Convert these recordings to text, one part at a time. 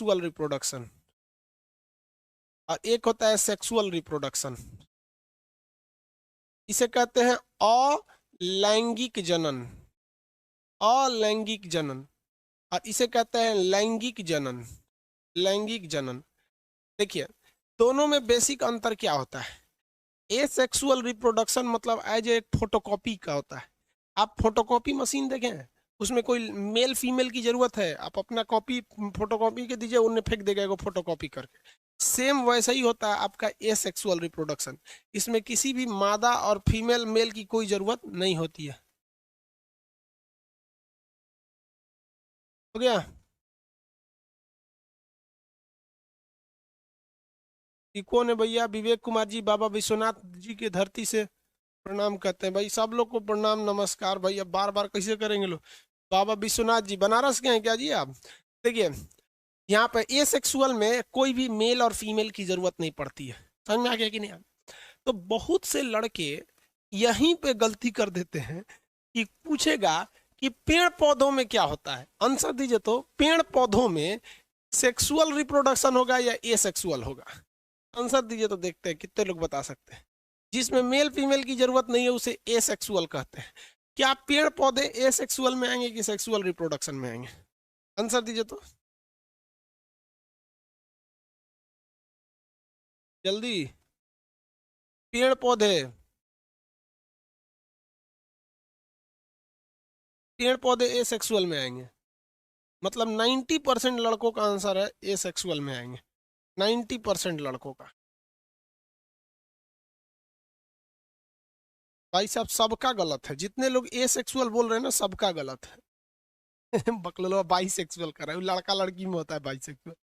Asexual reproduction और एक होता है सेक्सुअल रिप्रोडक्शन। इसे कहते हैं अलैंगिक जनन, अलैंगिक जनन, और इसे कहते हैं लैंगिक जनन, लैंगिक जनन। देखिए दोनों में बेसिक अंतर क्या होता है। एसेक्सुअल रिप्रोडक्शन मतलब एज एक फोटोकॉपी का होता है। आप फोटोकॉपी मशीन देखें, उसमें कोई मेल फीमेल की जरूरत है, आप अपना कॉपी फोटोकॉपी के दीजिए, उन्हें फेंक देगा वो फोटोकॉपी करके। सेम वैसा ही होता है आपका एसेक्सुअल रिप्रोडक्शन। इसमें किसी भी मादा और फीमेल मेल की कोई जरूरत नहीं होती है। हो गया। ये कौन है भैया? विवेक कुमार जी, बाबा विश्वनाथ जी की धरती से प्रणाम करते हैं भाई। सब लोग को प्रणाम नमस्कार भैया, बार बार कैसे करेंगे लोग। बाबा विश्वनाथ जी बनारस के हैं क्या जी आप? देखिए यहाँ पे ए सेक्सुअल में कोई भी मेल और फीमेल की जरूरत नहीं पड़ती है। समझ में आ गया कि नहीं? तो बहुत से लड़के यहीं पे गलती कर देते हैं कि पूछेगा कि पेड़ पौधों में क्या होता है, आंसर दीजिए। तो पेड़ पौधों में सेक्सुअल रिप्रोडक्शन होगा या ए सेक्सुअल होगा? आंसर दीजिए तो देखते हैं कितने लोग बता सकते हैं। जिसमें मेल फीमेल की जरूरत नहीं है उसे एसेक्सुअल कहते हैं। क्या पेड़ पौधे एसेक्सुअल में आएंगे कि सेक्सुअल रिप्रोडक्शन में आएंगे? आंसर दीजिए तो जल्दी। पेड़ पौधे, पेड़ पौधे एसेक्सुअल में आएंगे। मतलब 90% लड़कों का आंसर है एसेक्सुअल में आएंगे, 90% लड़कों का। भाई साहब सबका गलत है, जितने लोग एसेक्सुअल बोल रहे हैं ना सबका गलत है। बकलोल बाइसेक्सुअल कर रहा है, लड़का लड़की में होता है बाइसेक्सुअल।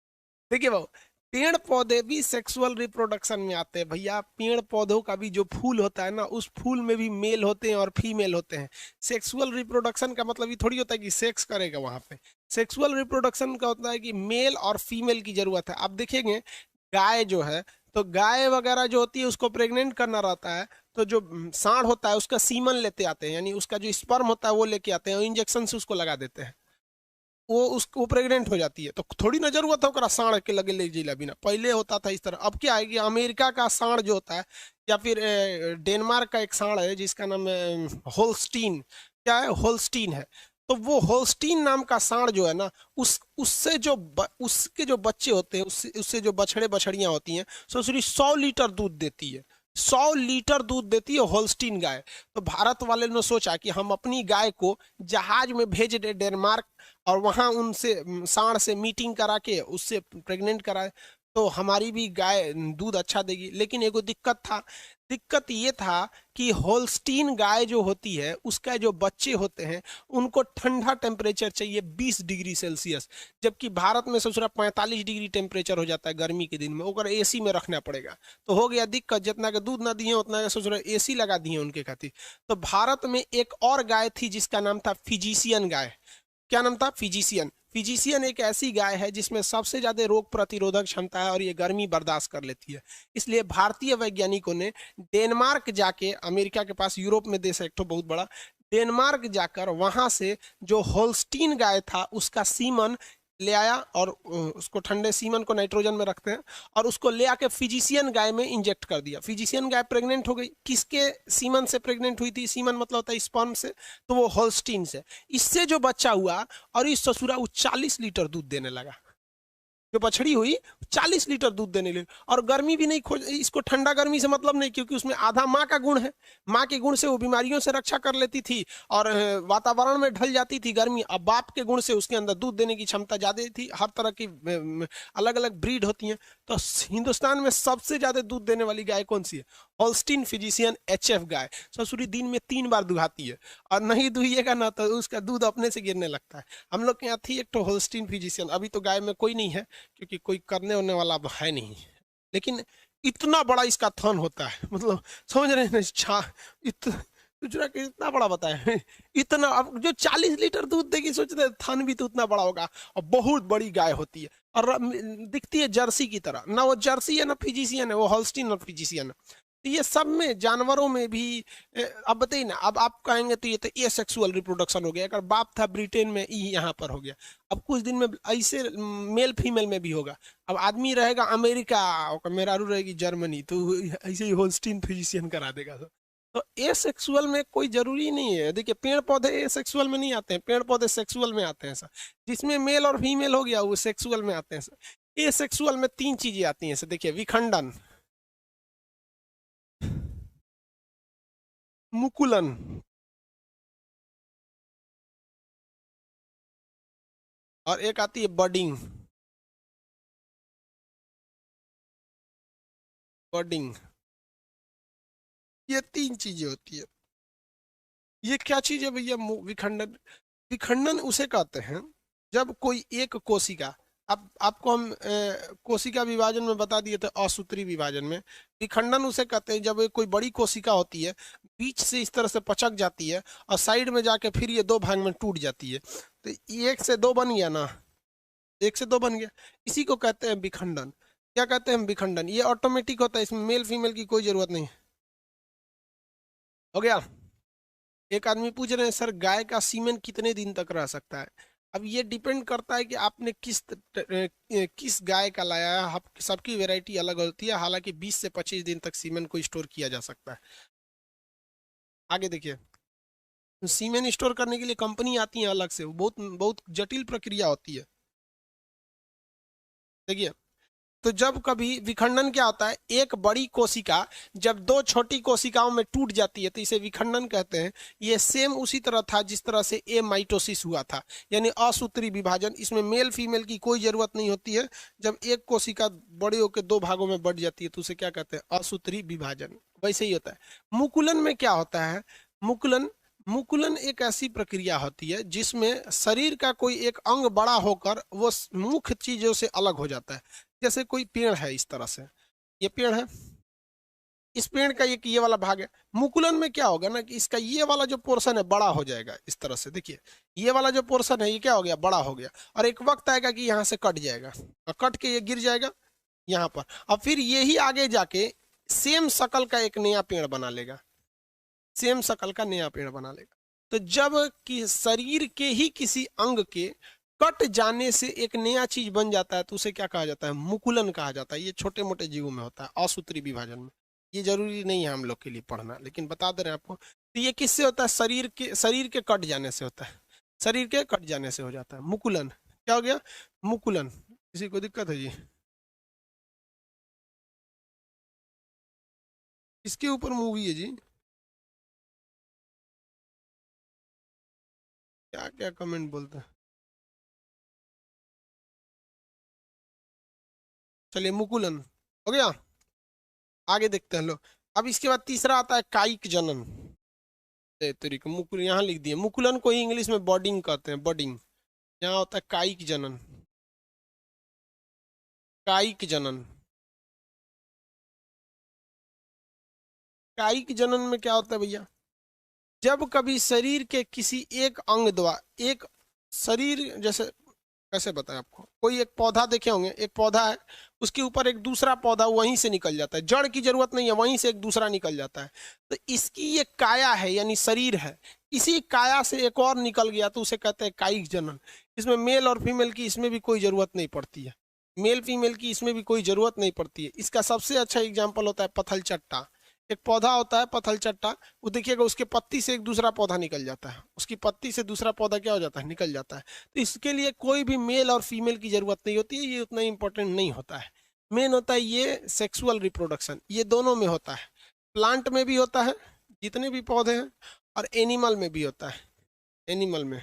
देखिए बाबू, पेड़ पौधे भी सेक्सुअल रिप्रोडक्शन में आते हैं भैया। पेड़ पौधों का भी जो फूल होता है ना, उस फूल में भी मेल होते हैं और फीमेल होते हैं। सेक्सुअल रिप्रोडक्शन का मतलब ये थोड़ी होता है कि सेक्स करेगा वहां पे। सेक्सुअल रिप्रोडक्शन का होता है कि मेल और फीमेल की जरूरत है। आप देखेंगे गाय जो है, तो गाय वगैरह जो होती है उसको प्रेग्नेंट करना रहता है, तो जो सांड होता है उसका सीमन लेते आते हैं, यानी उसका जो स्पर्म होता है वो लेके आते हैं और इंजेक्शन से उसको लगा देते हैं। वो प्रेग्नेंट हो जाती है, तो थोड़ी ना जरूरत है ओकरा साँड़ के लगे ले जिला बिना। पहले होता था इस तरह। अब क्या है कि अमेरिका का साँड़ जो होता है, या फिर डेनमार्क का एक साँड़ है जिसका नाम होल्स्टीन, क्या है, होल्स्टीन है। तो वो होल्स्टीन नाम का साँड़ जो है ना, उससे जो उसके जो बच्चे होते हैं, उससे उससे जो बछड़े बछड़ियां होती हैं, सोचरी 100 लीटर दूध देती है। 100 लीटर दूध देती है होल्स्टीन गाय। तो भारत वाले ने सोचा कि हम अपनी गाय को जहाज में भेज दे डेनमार्क, और वहां उनसे सांड से मीटिंग करा के उससे प्रेग्नेंट कराए, तो हमारी भी गाय दूध अच्छा देगी। लेकिन एगो दिक्कत था, दिक्कत ये था कि होल्स्टीन गाय जो होती है उसका जो बच्चे होते हैं उनको ठंडा टेम्परेचर चाहिए 20 डिग्री सेल्सियस, जबकि भारत में सोच रहा 45 डिग्री टेम्परेचर हो जाता है गर्मी के दिन में, ओकर एसी में रखना पड़ेगा। तो हो गया दिक्कत, जितना के दूध ना दिए उतना के सोच रहे एसी लगा दिए उनके खातिर। तो भारत में एक और गाय थी जिसका नाम था फिजिशियन गाय। क्या नाम था? फिजिशियन। फिजिशियन एक ऐसी गाय है जिसमें सबसे ज्यादा रोग प्रतिरोधक क्षमता है और ये गर्मी बर्दाश्त कर लेती है। इसलिए भारतीय वैज्ञानिकों ने डेनमार्क जाके, अमेरिका के पास यूरोप में देश है एक तो बहुत बड़ा, डेनमार्क जाकर वहां से जो होल्स्टीन गाय था उसका सीमन ले आया, और उसको ठंडे सीमन को नाइट्रोजन में रखते हैं, और उसको ले आके फिजिशियन गाय में इंजेक्ट कर दिया। फिजिशियन गाय प्रेग्नेंट हो गई। किसके सीमन से प्रेग्नेंट हुई थी? सीमन मतलब होता है स्पर्म से, तो वो होल्स्टीन से। इससे जो बच्चा हुआ, और इस ससुरा वो 40 लीटर दूध देने लगा। जो बछड़ी हुई 40 लीटर दूध देने लगी, और गर्मी भी नहीं खोज, इसको ठंडा गर्मी से मतलब नहीं, क्योंकि उसमें आधा माँ का गुण है। माँ के गुण से वो बीमारियों से रक्षा कर लेती थी और वातावरण में ढल जाती थी गर्मी। अब बाप के गुण से उसके अंदर दूध देने की क्षमता ज्यादा थी। हर तरह की अलग अलग ब्रीड होती हैं। तो हिंदुस्तान में सबसे ज्यादा दूध देने वाली गाय कौन सी है? होल्स्टीन फिजिशियन HF गाय। ससुरी दिन में 3 बार दुहाती है, और नहीं दुहिएगा ना तो उसका दूध अपने से गिरने लगता है। हम लोग के यहाँ थी एक तो होल्स्टीन फिजिशियन, अभी तो गाय में कोई नहीं है क्योंकि कोई करने होने वाला अब है नहीं। लेकिन इतना बड़ा इसका थन होता है, मतलब समझ रहे हैं छा दूसरा के इतना बड़ा बताया। इतना, अब जो 40 लीटर दूध देगी सोच रहे थन भी तो उतना बड़ा होगा। और बहुत बड़ी गाय होती है और दिखती है जर्सी की तरह। ना वो जर्सी है ना फिजिशियन है, वो होल्स्टीन और फिजिशियन है। ये सब में, जानवरों में भी। अब बताइए ना, अब आप कहेंगे तो ये तो ए सेक्सुअल रिप्रोडक्शन हो गया, अगर बाप था ब्रिटेन में, ई यहाँ पर हो गया। अब कुछ दिन में ऐसे मेल फीमेल में भी होगा। अब आदमी रहेगा अमेरिका और मेहरारू रहेगी जर्मनी, तो ऐसे ही होल्स्टीन फिजिशियन करा देगा। तो ए सेक्सुअल में कोई जरूरी नहीं है। देखिए पेड़ पौधे ए सेक्सुअल में नहीं आते हैं, पेड़ पौधे सेक्सुअल में आते हैं सर। जिसमें मेल और फीमेल हो गया वो सेक्सुअल में आते हैं सर। ए सेक्सुअल में तीन चीजें आती हैं सर, देखिए विखंडन, मुकुलन, और एक आती है बडिंग। बडिंग, ये तीन चीजें होती है। ये क्या चीज है भैया? विखंडन। विखंडन उसे कहते हैं जब कोई एक कोशिका, अब आपको हम कोशिका विभाजन में बता दिए थे, असूत्री विभाजन में। विखंडन उसे कहते हैं जब कोई बड़ी कोशिका होती है, बीच से इस तरह से पचक जाती है और साइड में जाके फिर ये दो भाग में टूट जाती है। तो ये एक से दो बन गया ना, एक से दो बन गया, इसी को कहते हैं विखंडन। क्या कहते हैं? विखंडन। ये ऑटोमेटिक होता है, इसमें मेल फीमेल की कोई जरूरत नहीं। हो गया। एक आदमी पूछ रहे हैं सर गाय का सीमेन कितने दिन तक रह सकता है? अब ये डिपेंड करता है कि आपने किस गाय का लाया है। सबकी वैरायटी अलग होती है, हालांकि 20 से 25 दिन तक सीमेन को स्टोर किया जा सकता है। आगे देखिए, सीमेन स्टोर करने के लिए कंपनी आती है अलग से, वो बहुत बहुत जटिल प्रक्रिया होती है। देखिए, तो जब कभी विखंडन क्या होता है, एक बड़ी कोशिका जब दो छोटी कोशिकाओं में टूट जाती है तो इसे विखंडन कहते हैं। ये सेम उसी तरह था जिस तरह से ए माइटोसिस हुआ था, यानी असूत्री विभाजन। इसमें मेल फीमेल की कोई जरूरत नहीं होती है। जब एक कोशिका बड़ी होकर दो भागों में बढ़ जाती है तो उसे क्या कहते हैं? असूत्री विभाजन। वैसे ही होता है। मुकुलन में क्या होता है? मुकुलन, मुकुलन एक ऐसी प्रक्रिया होती है जिसमें शरीर का कोई एक अंग बड़ा होकर वो मुख्य चीजों से अलग हो जाता है। जैसे कोई पेड़ है इस तरह से, ये पेड़ है, इस पेड़ का एक ये वाला भाग है। मुकुलन में क्या होगा ना कि इसका ये वाला जो पोर्शन है बड़ा हो जाएगा इस तरह से। देखिए, ये वाला जो पोर्शन है ये क्या हो गया? बड़ा हो गया। और एक वक्त आएगा कि यहाँ से कट जाएगा, और कट के ये गिर जाएगा यहाँ पर। और फिर यही आगे जाके सेम शकल का एक नया पेड़ बना लेगा, सेम शकल का नया पेड़ बना लेगा। तो जब कि शरीर के ही किसी अंग के कट जाने से एक नया चीज बन जाता है तो उसे क्या कहा जाता है? मुकुलन कहा जाता है। ये छोटे मोटे जीवों में होता है, असूत्री विभाजन में। ये जरूरी नहीं है हम लोग के लिए पढ़ना, लेकिन बता दे रहे हैं आपको। तो ये किससे होता है? शरीर के कट जाने से होता है। शरीर के कट जाने से हो जाता है मुकुलन। क्या हो गया? मुकुलन। किसी को दिक्कत है जी? इसके ऊपर मूवी है जी? क्या क्या कमेंट बोलते हैं। चलिए, मुकुलन हो गया। आगे देखते हैं लोग। अब इसके बाद तीसरा आता है कायिक जनन। तरीके मुकुल यहाँ लिख दिए, मुकुलन को ही इंग्लिश में बॉडिंग कहते हैं, बॉडिंग। यहाँ होता है कायिक जनन। कायिक जनन। कायिक जनन में क्या होता है भैया? जब कभी शरीर के किसी एक अंग द्वारा, एक शरीर जैसे, कैसे बताएं आपको, कोई एक पौधा देखे होंगे, एक पौधा है, उसके ऊपर एक दूसरा पौधा वहीं से निकल जाता है, जड़ की जरूरत नहीं है, वहीं से एक दूसरा निकल जाता है। तो इसकी ये काया है, यानी शरीर है, इसी काया से एक और निकल गया तो उसे कहते हैं कायिक जनन। इसमें मेल और फीमेल की इसमें भी कोई जरूरत नहीं पड़ती है, मेल फीमेल की इसमें भी कोई जरूरत नहीं पड़ती है। इसका सबसे अच्छा एग्जाम्पल होता है पथल चट्टा। एक पौधा होता है पथल चट्टा, वो देखिएगा उसके पत्ती से एक दूसरा पौधा निकल जाता है, उसकी पत्ती से दूसरा पौधा क्या हो जाता है? निकल जाता है। तो इसके लिए कोई भी मेल और फीमेल की जरूरत नहीं होती है, ये उतना इंपॉर्टेंट नहीं होता है। मेन होता है ये सेक्सुअल रिप्रोडक्शन, ये दोनों में होता है। प्लांट में भी होता है, जितने भी पौधे हैं, और एनिमल में भी होता है। एनिमल में,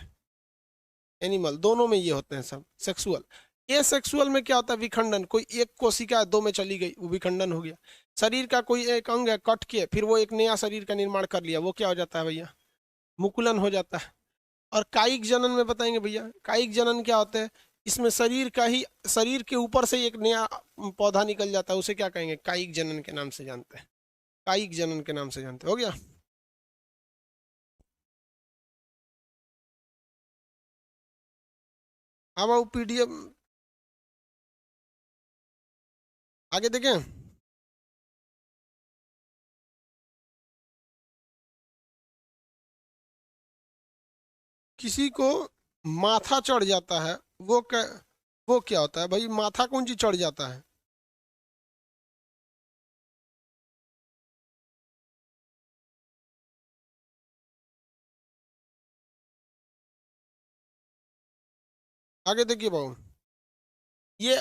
एनिमल दोनों में ये होते हैं सब सेक्सुअल। ये सेक्सुअल में क्या होता है? विखंडन। कोई एक कोशिका दो में चली गई, वो विखंडन हो गया। शरीर का कोई एक अंग है, कट के फिर वो एक नया शरीर का निर्माण कर लिया, वो क्या हो जाता है भैया? मुकुलन हो जाता है। और कायिक जनन में बताएंगे भैया, कायिक जनन क्या होता है? इसमें शरीर का ही, शरीर के ऊपर से एक नया पौधा निकल जाता है, उसे क्या कहेंगे? कायिक जनन के नाम से जानते हैं, कायिक जनन के नाम से जानते हैं। हो गया। अब वो पीडीएफ आगे देखें। किसी को माथा चढ़ जाता है, वो क्या होता है भाई? माथा कौन चीज चढ़ जाता है? आगे देखिए भाऊ, ये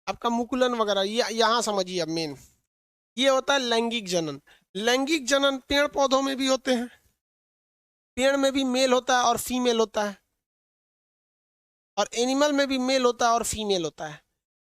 आपका मुकुलन वगैरह, ये यहाँ समझिए अब मेन, ये होता है लैंगिक जनन। लैंगिक जनन पेड़ पौधों में भी होते हैं, पेड़ में भी मेल होता है और फीमेल होता है, और एनिमल में भी मेल होता है और फीमेल होता है।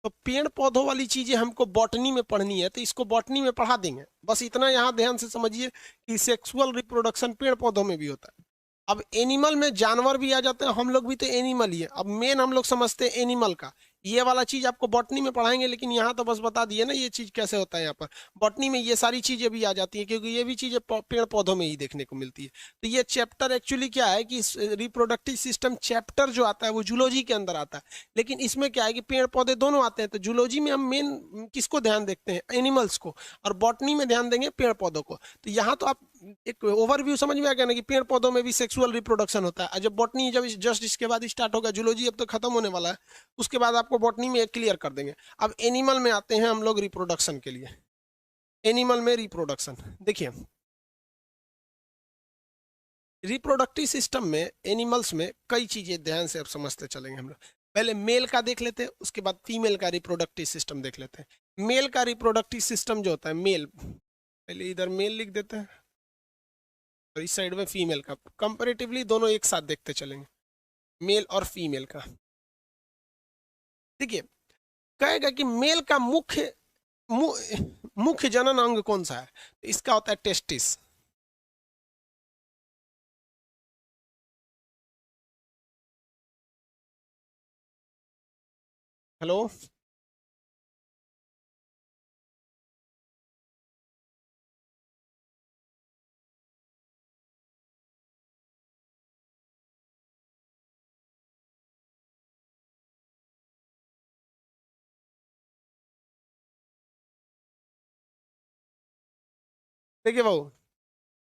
तो पेड़ पौधों वाली चीजें हमको बॉटनी में पढ़नी है, तो इसको बॉटनी में पढ़ा देंगे। बस इतना यहाँ ध्यान से समझिए कि सेक्सुअल रिप्रोडक्शन पेड़ पौधों में भी होता है। अब एनिमल में जानवर भी आ जाते हैं, हम लोग भी तो एनिमल ही है। अब मेन हम लोग समझते हैं एनिमल का, ये वाला चीज आपको बॉटनी में पढ़ाएंगे, लेकिन यहाँ तो बस बता दिए ना ये चीज कैसे होता है। यहाँ पर बॉटनी में ये सारी चीजें भी आ जाती है, क्योंकि ये भी चीजें पेड़ पौधों में ही देखने को मिलती है। तो ये चैप्टर एक्चुअली क्या है कि रिप्रोडक्टिव सिस्टम चैप्टर जो आता है वो जूलॉजी के अंदर आता है, लेकिन इसमें क्या है कि पेड़ पौधे दोनों आते हैं। तो जूलॉजी में हम मेन किसको ध्यान देखते हैं? एनिमल्स को, और बॉटनी में ध्यान देंगे पेड़ पौधों को। तो यहाँ तो आप एक ओवरव्यू समझ में आ गया ना कि पेड़ पौधों में भी सेक्सुअल रिप्रोडक्शन होता है। जब बॉटनी जब जस्ट इसके बाद स्टार्ट होगा, जूलॉजी अब तो खत्म होने वाला है, उसके बाद आपको बॉटनी में एक क्लियर कर देंगे। अब एनिमल में आते हैं हम लोग रिप्रोडक्शन के लिए। एनिमल में रिप्रोडक्शन देखिए, रिप्रोडक्टिव सिस्टम में एनिमल्स में कई चीजें ध्यान से अब समझते चलेंगे हम लोग। पहले मेल का देख लेते हैं, उसके बाद फीमेल का रिप्रोडक्टिव सिस्टम देख लेते हैं। मेल का रिप्रोडक्टिव सिस्टम जो होता है, मेल, पहले इधर मेल लिख देते हैं और इस साइड में फीमेल का। कंपैरेटिवली दोनों एक साथ देखते चलेंगे, मेल और फीमेल का। देखिए, कहेगा कि मेल का मुख्य जनन अंग कौन सा है? तो इसका होता है टेस्टिस। हेलो, देखिए भाऊ,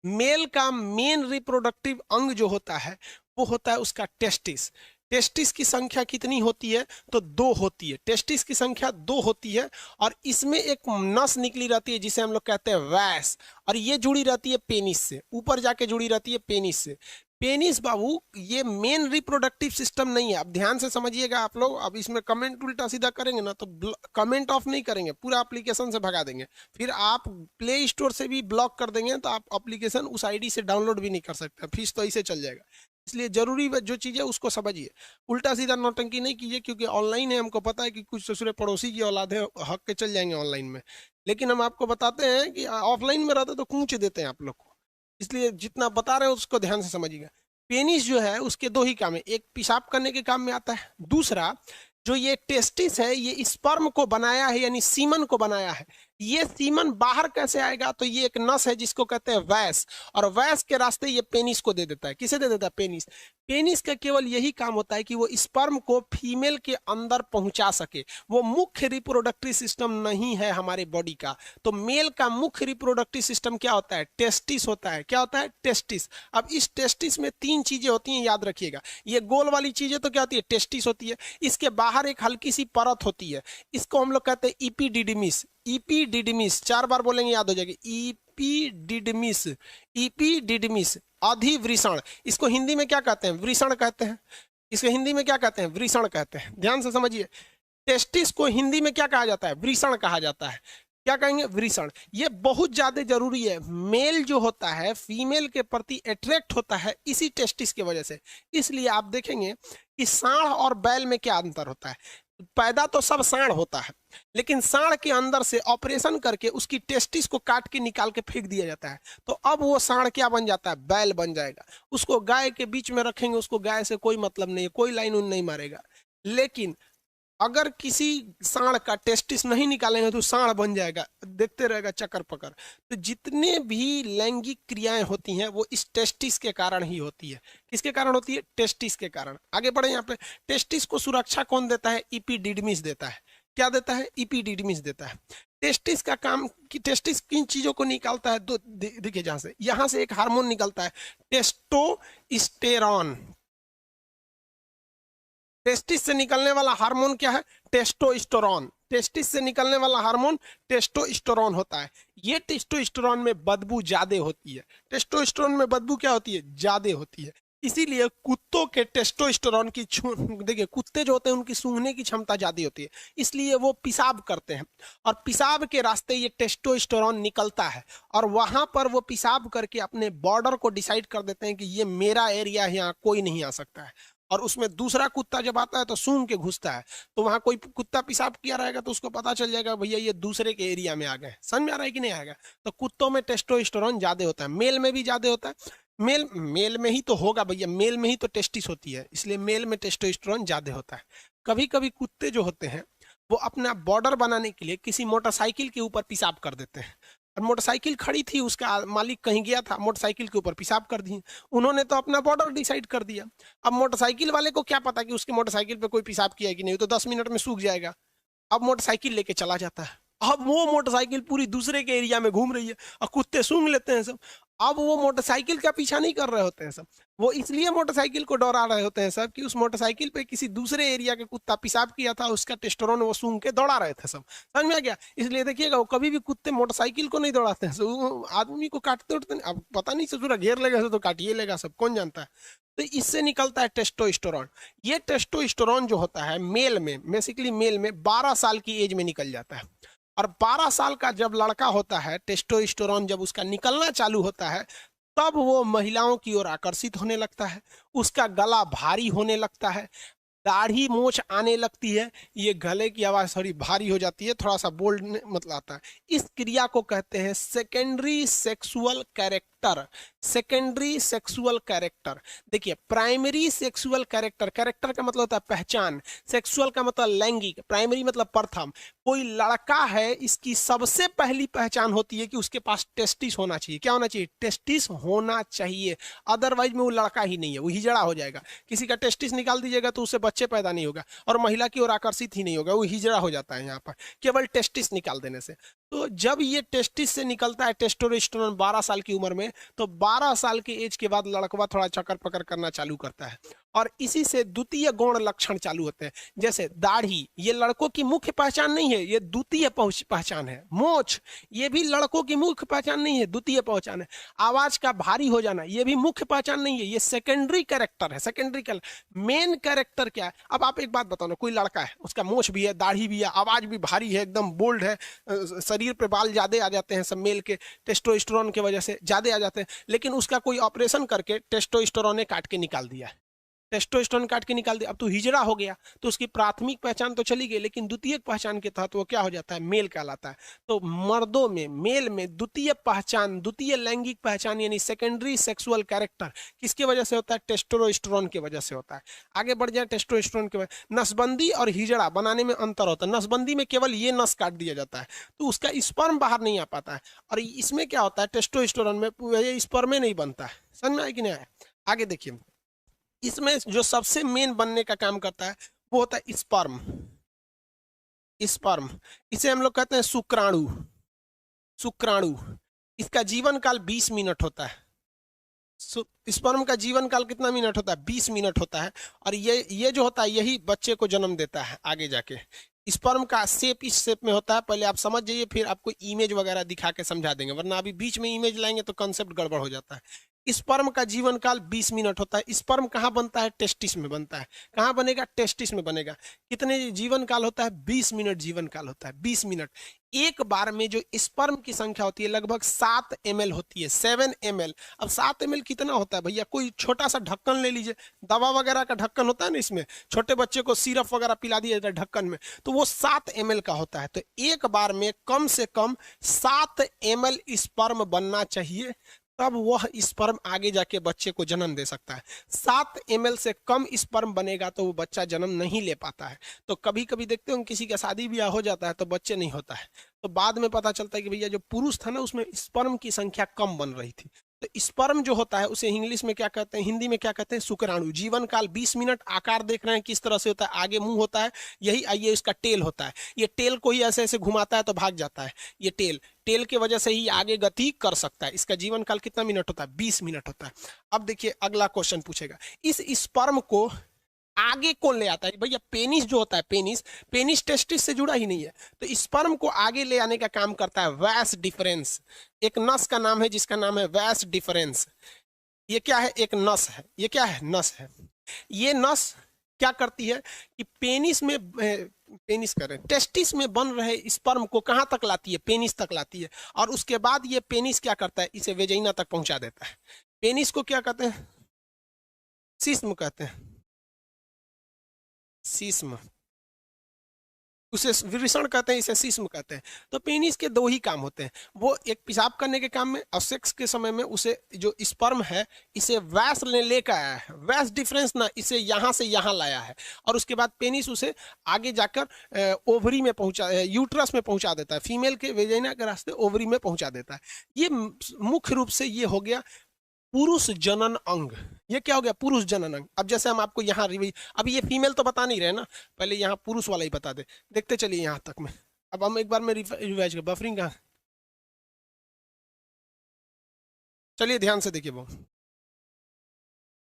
मेल का मेन रिप्रोडक्टिव अंग जो होता है वो होता है उसका टेस्टिस। टेस्टिस की संख्या कितनी होती है? तो दो होती है। टेस्टिस की संख्या दो होती है, और इसमें एक नस निकली रहती है जिसे हम लोग कहते हैं वैस, और ये जुड़ी रहती है पेनिस से, ऊपर जाके जुड़ी रहती है पेनिस से। पेनिस बाबू ये मेन रिप्रोडक्टिव सिस्टम नहीं है। अब ध्यान से समझिएगा आप लोग। अब इसमें कमेंट उल्टा सीधा करेंगे ना तो कमेंट ऑफ नहीं करेंगे, पूरा एप्लीकेशन से भगा देंगे। फिर आप प्ले स्टोर से भी ब्लॉक कर देंगे तो आप एप्लीकेशन उस आईडी से डाउनलोड भी नहीं कर सकते, फीस तो ऐसे चल जाएगा। इसलिए जरूरी जो चीज़ है उसको समझिए, उल्टा सीधा नौटंकी नहीं कीजिए, क्योंकि ऑनलाइन है, हमको पता है कि कुछ ससुरे पड़ोसी की औलाद है, हक के चल जाएंगे ऑनलाइन में। लेकिन हम आपको बताते हैं कि ऑफलाइन में रहते तो कूच देते हैं आप लोग को। इसलिए जितना बता रहे हैं उसको ध्यान से समझिएगा। पेनिस जो है उसके दो ही काम है, एक पेशाब करने के काम में आता है, दूसरा जो ये टेस्टिस है ये स्पर्म को बनाया है, यानी सीमन को बनाया है। ये सीमन बाहर कैसे आएगा? तो ये एक नस है जिसको कहते हैं वैस, और वैस के रास्ते ये पेनिस को दे देता है। किसे दे देता है? पेनिस। पेनिस का केवल यही काम होता है कि वो स्पर्म को फीमेल के अंदर पहुंचा सके। वो मुख्य रिप्रोडक्टिव सिस्टम नहीं है हमारे बॉडी का। तो मेल का मुख्य रिप्रोडक्टिव सिस्टम क्या होता है? टेस्टिस होता है। क्या होता है? टेस्टिस। अब इस टेस्टिस में तीन चीजें होती हैं, याद रखिएगा। ये गोल वाली चीजें तो क्या होती है? टेस्टिस होती है। इसके बाहर एक हल्की सी परत होती है, इसको हम लोग कहते हैं इपीडिडमिस। इपीडिडमिस, चार बार बोलेंगे याद हो जाएगी। इपीडिडमिस, इपीडिडमिस, अधिवृषण। इसको हिंदी में क्या कहते हैं? वृषण कहते हैं। इसको हिंदी में क्या कहते हैं? वृषण कहते हैं। ध्यान से समझिए, टेस्टिस को हिंदी में क्या कहा जाता है? वृषण कहा जाता है। क्या कहेंगे? वृषण। ये बहुत ज्यादा जरूरी है। मेल जो होता है फीमेल के प्रति अट्रैक्ट होता है इसी टेस्टिस की वजह से। इसलिए आप देखेंगे कि सांड और बैल में क्या अंतर होता है। पैदा तो सब सांड होता है, लेकिन सांड के अंदर से ऑपरेशन करके उसकी टेस्टिस को काट के निकाल के फेंक दिया जाता है। तो अब वो सांड क्या बन जाता है? बैल बन जाएगा। उसको गाय के बीच में रखेंगे, उसको गाय से कोई मतलब नहीं है, कोई लाइन उन नहीं मारेगा। लेकिन अगर किसी सांड का टेस्टिस नहीं निकालेंगे तो सांड बन जाएगा, देखते रहेगा चक्कर पकड़। तो जितने भी लैंगिक क्रियाएं होती हैं वो इस टेस्टिस के कारण ही होती है। किसके कारण होती है? टेस्टिस के कारण। आगे बढ़े यहाँ पे। टेस्टिस को सुरक्षा कौन देता है? इपीडिडमिस देता है। क्या देता है? इपीडिडमिस देता है। टेस्टिस का काम कि टेस्टिस किन चीजों को निकालता है? तो देखिए, यहाँ से एक हार्मोन निकलता है, टेस्टोस्टेरॉन। टेस्टिस से निकलने वाला हार्मोन क्या है? टेस्टोस्टेरोन। टेस्टिस से निकलने वाला हार्मोन टेस्टोस्टेरोन होता है। ये टेस्टोस्टेरोन में बदबू ज्यादा होती है। टेस्टोस्टेरोन में बदबू क्या होती है? ज्यादा होती है। इसीलिए कुत्तों के टेस्टोस्टेरोन की देखिए, कुत्ते जो होते हैं उनकी सूंघने की क्षमता ज्यादा होती है, इसलिए वो पेशाब करते हैं और पेशाब के रास्ते ये टेस्टोस्टेरोन निकलता है और वहां पर वो पेशाब करके अपने बॉर्डर को डिसाइड कर देते हैं कि ये मेरा एरिया है, यहाँ कोई नहीं आ सकता है। और उसमें दूसरा कुत्ता जब आता है तो सूंघ के घुसता है, तो वहां कोई कुत्ता पेशाब किया रहेगा तो उसको पता चल जाएगा भैया ये दूसरे के एरिया में आ गए। समझ में आ रहा है कि नहीं आएगा? तो कुत्तों में टेस्टोस्टेरोन ज्यादा होता है, मेल में भी ज्यादा होता है। मेल मेल में ही तो होगा भैया, मेल में ही तो टेस्टिस होती है, इसलिए मेल में टेस्टोस्टेरोन ज्यादा होता है। कभी कभी कुत्ते जो होते हैं वो अपना बॉर्डर बनाने के लिए किसी मोटरसाइकिल के ऊपर पेशाब कर देते हैं, और मोटरसाइकिल खड़ी थी, उसका मालिक कहीं गया था, मोटरसाइकिल के ऊपर पेशाब कर दिए। उन्होंने तो अपना बॉर्डर डिसाइड कर दिया। अब मोटरसाइकिल वाले को क्या पता कि उसके मोटरसाइकिल पे कोई पेशाब किया है कि नहीं, तो 10 मिनट में सूख जाएगा। अब मोटरसाइकिल लेके चला जाता है, अब वो मोटरसाइकिल पूरी दूसरे के एरिया में घूम रही है और कुत्ते सूंघ लेते हैं सब। अब वो मोटरसाइकिल का पीछा नहीं कर रहे होते हैं सब, वो इसलिए मोटरसाइकिल को दौड़ा रहे होते हैं सब कि उस मोटरसाइकिल पे किसी दूसरे एरिया के कुत्ता पेशाब किया था, उसका टेस्टोस्टेरोन वो सूंघ के दौड़ा रहे थे सब। समझ में आ गया? इसलिए देखिएगा वो कभी भी कुत्ते मोटरसाइकिल को नहीं दौड़ाते हैं, वो आदमी को काटते उठते नहीं। अब पता नहीं ससुरा घेर लेगा तो काटिए लेगा सब, कौन जानता है। तो इससे निकलता है टेस्टोस्टेरोन। ये टेस्टोस्टेरोन जो होता है मेल में, बेसिकली मेल में 12 साल की एज में निकल जाता है। और 12 साल का जब लड़का होता है, टेस्टोस्टेरोन जब उसका निकलना चालू होता है, तब वो महिलाओं की ओर आकर्षित होने लगता है, उसका गला भारी होने लगता है, दाढ़ी मूछ आने लगती है, ये गले की आवाज थोड़ी भारी हो जाती है, थोड़ा सा बोल्ड मतलब आता है। इस क्रिया को कहते हैं secondary sexual character. Secondary sexual character. देखिए, प्राइमरी सेक्सुअल कैरेक्टर, कैरेक्टर का मतलब होता है पहचान, सेक्सुअल का मतलब लैंगिक, प्राइमरी मतलब प्रथम। कोई लड़का है, इसकी सबसे पहली पहचान होती है कि उसके पास टेस्टिस होना चाहिए। क्या होना चाहिए? टेस्टिस होना चाहिए, अदरवाइज में वो लड़का ही नहीं है, वो हिजड़ा हो जाएगा। किसी का टेस्टिस निकाल दीजिएगा तो उससे बच्चे पैदा नहीं होगा और महिला की ओर आकर्षित ही नहीं होगा, वो हिजड़ा हो जाता है यहाँ पर केवल टेस्टिस निकाल देने से। तो जब ये टेस्टिस से निकलता है टेस्टोस्टेरोन 12 साल की उम्र में, तो 12 साल की एज के बाद लड़कवा थोड़ा चक्कर पकड़ करना चालू करता है और इसी से द्वितीय गौण लक्षण चालू होते हैं। जैसे दाढ़ी, ये लड़कों की मुख्य पहचान नहीं है, ये द्वितीय पहचान है। मोछ, ये भी लड़कों की मुख्य पहचान नहीं है, द्वितीय पहचान है। आवाज का भारी हो जाना, ये भी मुख्य पहचान नहीं है, ये सेकेंडरी कैरेक्टर है। सेकेंडरी मेन कैरेक्टर क्या है? अब आप एक बात बताओ ना, कोई लड़का है, उसका मोछ भी है, दाढ़ी भी है, आवाज भी भारी है, एकदम बोल्ड है, शरीर पे बाल ज्यादा आ जाते हैं सब मेल के, टेस्टोस्टेरोन की वजह से ज्यादा आ जाते हैं, लेकिन उसका कोई ऑपरेशन करके टेस्टोस्टेरोन ने काट के निकाल दिया है, टेस्टोस्टेरोन काट के निकाल दिया, अब तो हिजड़ा हो गया, तो उसकी प्राथमिक पहचान तो चली गई, लेकिन द्वितीय पहचान के तहत वो क्या हो जाता है? मेल कहलाता है। तो मर्दों में, मेल में द्वितीय पहचान, द्वितीय लैंगिक पहचान यानी सेकेंडरी सेक्सुअल कैरेक्टर किसकी वजह से होता है? टेस्टोस्टेरोन की वजह से होता है। आगे बढ़ जाए, टेस्टोस्टेरोन के वजह, नसबंदी और हिजड़ा बनाने में अंतर होता है। नसबंदी में केवल ये नस काट दिया जाता है तो उसका स्पर्म बाहर नहीं आ पाता है, और इसमें क्या होता है? टेस्टोस्टेरोन में स्पर्म नहीं बनता है। समझ में आया कि नहीं आया? आगे देखिए, इसमें जो सबसे मेन बनने का काम करता है वो होता है स्पर्म। स्पर्म, इसे हम लोग कहते हैं शुक्राणु। शुक्राणु, इसका जीवन काल 20 मिनट होता है। स्पर्म का जीवन काल कितना मिनट होता है? 20 मिनट होता है। और ये जो होता है यही बच्चे को जन्म देता है आगे जाके। स्पर्म का शेप इस शेप में होता है, पहले आप समझ जाइए, फिर आपको इमेज वगैरह दिखा के समझा देंगे, वरना अभी बीच में इमेज लाएंगे तो कंसेप्ट गड़बड़ हो जाता है। स्पर्म का जीवन काल 20 मिनट होता है। स्पर्म कहाँ बनता है? टेस्टिस में बनता है। कहाँ बनेगा? टेस्टिस में बनेगा। कितने जीवन काल होता है? 20 मिनट जीवन काल होता है। 20 मिनट। एक बार में जो स्पर्म की संख्या होती है लगभग 7 ml होती है, 7 ml। अब 7 ml कितना होता है भैया? कोई छोटा सा ढक्कन ले लीजिए, दवा वगैरह का ढक्कन होता है ना, इसमें छोटे बच्चे को सिरप वगैरह पिला दिया जाता है ढक्कन में, तो वो 7 ml का होता है। तो एक बार में कम से कम 7 ml स्पर्म बनना चाहिए, तब वह स्पर्म आगे जाके बच्चे को जन्म दे सकता है। 7 ml से कम स्पर्म बनेगा तो वो बच्चा जन्म नहीं ले पाता है। तो कभी कभी देखते हो किसी का शादी ब्याह हो जाता है तो बच्चे नहीं होता है, तो बाद में पता चलता है कि भैया जो पुरुष था ना उसमें स्पर्म की संख्या कम बन रही थी। तो स्पर्म जो होता है उसे इंग्लिश में क्या कहते हैं, हिंदी में क्या कहते हैं? शुक्राणु। जीवन काल 20 मिनट। आकार देख रहे हैं किस तरह से होता है, आगे मुंह होता है, यही आइए इसका टेल होता है, ये टेल को ही ऐसे ऐसे घुमाता है तो भाग जाता है। ये टेल, टेल के वजह से ही आगे गति कर सकता है। इसका जीवन काल कितना मिनट होता है? 20 मिनट होता है। अब देखिए अगला क्वेश्चन पूछेगा, इस स्पर्म को आगे कौन ले आता है भैया? पेनिस जो होता है, पेनिस, पेनिस टेस्टिस से जुड़ा ही नहीं है, तो स्पर्म को आगे ले आने का काम करता है वैस डिफरेंस। एक नस का नाम है जिसका नाम है वैस डिफरेंस। ये क्या है? एक नस है। ये क्या है? नस है। ये नस क्या करती है कि पेनिस में पेनिस कर रहे हैं, टेस्टिस में बन रहे स्पर्म को कहां तक लाती है? पेनिस तक लाती है। और उसके बाद ये पेनिस क्या करता है? इसे वेजाइना तक पहुंचा देता है। पेनिस को क्या कहते हैं? सिस्म कहते हैं। सिस्म, उसे वृषण कहते हैं, इसे सिस्म कहते हैं। तो पेनिस के दो ही काम होते हैं, वो एक पेशाब करने के काम में, और सेक्स के समय में उसे जो स्पर्म है इसे वैस ने लेकर आया है, वैस डिफरेंस ना, इसे यहाँ से यहाँ लाया है। और उसके बाद पेनिस उसे आगे जाकर ओवरी में पहुंचा, यूट्रस में पहुंचा देता है, फीमेल के वेजाइना के रास्ते ओवरी में पहुंचा देता है। ये मुख्य रूप से ये हो गया पुरुष जनन अंग। ये क्या हो गया? पुरुष जनन अंग। अब जैसे हम आपको यहाँ अभी ये फीमेल तो बता नहीं रहे ना, पहले यहाँ पुरुष वाला ही बता दे, देखते चलिए यहाँ तक में। अब हम एक बार में रिवाइज कर, बफरिंग कहाँ, चलिए ध्यान से देखिए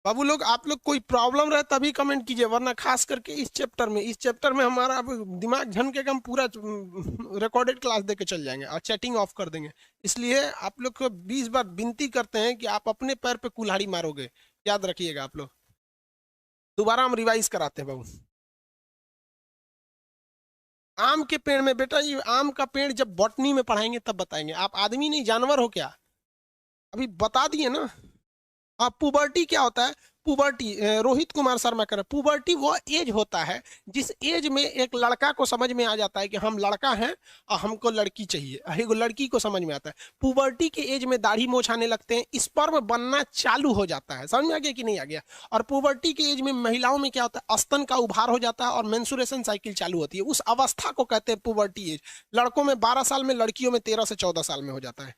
बाबू लोग, आप लोग कोई प्रॉब्लम रहे तभी कमेंट कीजिए, वरना खास करके इस चैप्टर में हमारा अब दिमाग झनकेगा, हम पूरा रिकॉर्डेड क्लास देके चल जाएंगे और चैटिंग ऑफ कर देंगे। इसलिए आप लोग को 20 बार विनती करते हैं कि आप अपने पैर पे कुल्हाड़ी मारोगे, याद रखिएगा आप लोग। दोबारा हम रिवाइज कराते हैं बाबू। आम के पेड़ में बेटा, ये आम का पेड़ जब बॉटनी में पढ़ाएंगे तब बताएंगे, आप आदमी नहीं जानवर हो क्या? अभी बता दिए ना। हाँ, पुबर्टी क्या होता है? पुबर्टी, रोहित कुमार शर्मा कह रहे, पुबर्टी वो एज होता है जिस एज में एक लड़का को समझ में आ जाता है कि हम लड़का हैं और हमको लड़की चाहिए, एक लड़की को समझ में आता है। पुबर्टी के एज में दाढ़ी मोछ आने लगते हैं, स्पर्म बनना चालू हो जाता है। समझ में आ गया कि नहीं आ गया? और पुबर्टी के एज में महिलाओं में क्या होता है? स्तन का उभार हो जाता है और मेंसुरेशन साइकिल चालू होती है। उस अवस्था को कहते हैं पुबर्टी एज। लड़कों में 12 साल में, लड़कियों में 13 से 14 साल में हो जाता है।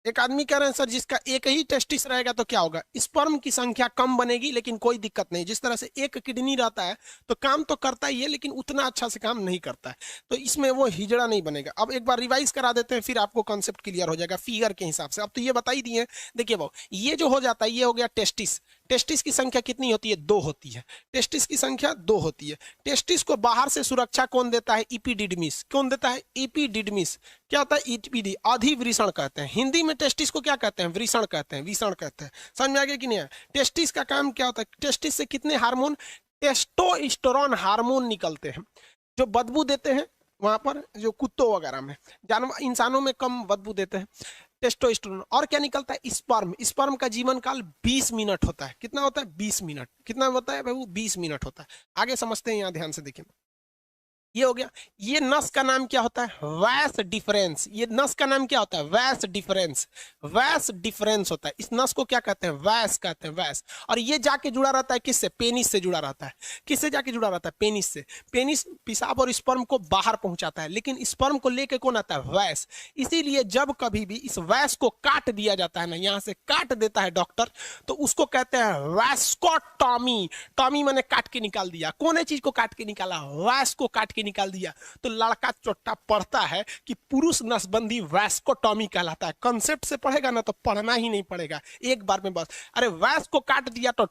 एक आदमी कह रहे हैं सर जिसका एक ही टेस्टिस रहेगा तो क्या होगा? स्पर्म की संख्या कम बनेगी, लेकिन कोई दिक्कत नहीं। जिस तरह से एक किडनी रहता है तो काम तो करता ही है, लेकिन उतना अच्छा से काम नहीं करता है, तो इसमें वो हिजड़ा नहीं बनेगा। अब एक बार रिवाइज करा देते हैं, फिर आपको कॉन्सेप्ट क्लियर हो जाएगा फिगर के हिसाब से। अब तो ये बता ही दिए। देखिए वो, ये जो हो जाता है ये हो गया टेस्टिस। टेस्टिस की संख्या कितनी होती है? 2 होती है। टेस्टिस की संख्या 2 होती है। टेस्टिस को बाहर से सुरक्षा कौन देता है? इपीडिडमिस। कौन देता है? इपीडिडमिस। क्या होता है? ईपीडी, अधिवृषण कहते हैं। हिंदी में टेस्टिस को क्या कहते हैं? वृषण कहते हैं, विषण कहते हैं। समझ में आ गया कि नहीं? टेस्टिस का काम क्या होता है? टेस्टिस से कितने हार्मोन? टेस्टोस्टेरोन हार्मोन निकलते हैं जो बदबू देते हैं। वहां पर जो कुत्तों वगैरह में, जानवर, इंसानों में कम बदबू देते हैं। टेस्टोस्टेरोन। और क्या निकलता है? स्पर्म। स्पर्म का जीवन काल 20 मिनट होता है। कितना होता है? 20 मिनट। कितना होता है बाबू? 20 मिनट होता है। आगे समझते हैं, यहाँ ध्यान से देखिए। ये हो गया। ये नस का नाम क्या होता है? वैस डिफरेंस। ये नस का नाम क्या होता है? वैस डिफरेंस। वैस डिफरेंस होता है। इस नस को क्या कहते हैं? वैस कहते हैं, वैस। और ये जाके जुड़ा रहता है किससे? पेनिस से जुड़ा रहता है। किससे जाके जुड़ा रहता है? पेनिस से। पेनिस पेशाब और स्पर्म को बाहर पहुंचाता है, लेकिन स्पर्म को लेके कौन आता है? वैस। इसीलिए जब कभी भी इस वैस को काट दिया जाता है ना, यहां से काट देता है डॉक्टर, तो उसको कहते हैं वैस्कोटॉमी। टॉमी मैंने काट के निकाल दिया। कौन है चीज को काट के निकाला? वैस को काट के निकाल दिया। तो लड़का चोट्टा पढ़ता है कि पुरुष नसबंदी वैस्कोटॉमी कहलाता है। कंसेप्ट से पढ़ेगा ना तो पढ़ना ही नहीं पड़ेगा, एक बार में बस। अरे वैस को काट दिया तो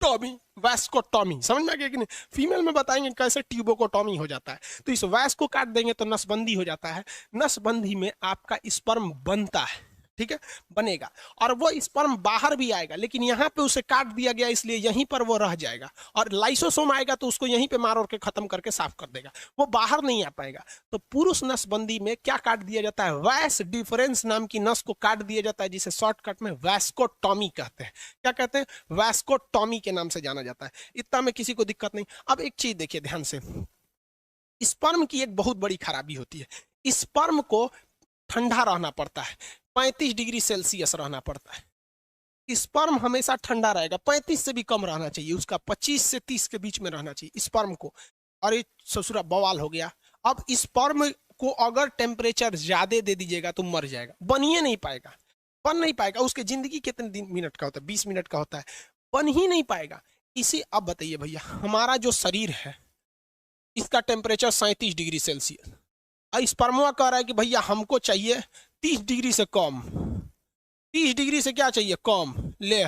टॉमी, वैस्कोटॉमी। समझ में आ गया कि नहीं? फीमेल में बताएंगे कैसे ट्यूबोकोटॉमी हो जाता है। तो इस वैस को काट देंगे तो नसबंदी हो जाता है। नसबंदी में आपका स्पर्म बनता है, ठीक है, बनेगा, और वो स्पर्म बाहर भी आएगा, लेकिन यहाँ पे उसे काट दिया गया इसलिए यहीं पर वो रह जाएगा। और लाइसोसोम आएगा तो उसको यहीं पे मार और के खत्म करके साफ कर देगा, वो बाहर नहीं आ पाएगा। तो पुरुष नसबंदी में क्या काट दिया जाता है? वैस डिफरेंस नाम की नस को काट दिया जाता है, जिसे शॉर्टकट में वैस्कोटॉमी कहते हैं। क्या कहते हैं? वैस्कोटॉमी के नाम से जाना जाता है। इतना में किसी को दिक्कत नहीं। अब एक चीज देखिए ध्यान से, स्पर्म की एक बहुत बड़ी खराबी होती है, स्पर्म को ठंडा रहना पड़ता है, 35 डिग्री सेल्सियस रहना पड़ता है। स्पर्म हमेशा ठंडा रहेगा, 35 से भी कम रहना चाहिए उसका, 25 से 30 के बीच में रहना चाहिए स्पर्म को। और ये ससुरा बवाल हो गया। अब स्पर्म को अगर टेम्परेचर ज्यादा दे दीजिएगा तो मर जाएगा, बन ही नहीं पाएगा, बन नहीं पाएगा। उसके जिंदगी कितने दिन मिनट का होता है? 20 मिनट का होता है, बन ही नहीं पाएगा। इसी, अब बताइए भैया, हमारा जो शरीर है इसका टेम्परेचर 37 डिग्री सेल्सियस, और स्पर्मा कह रहा है कि भैया हमको चाहिए 30 डिग्री से कम। 30 डिग्री से क्या चाहिए? कम। ले,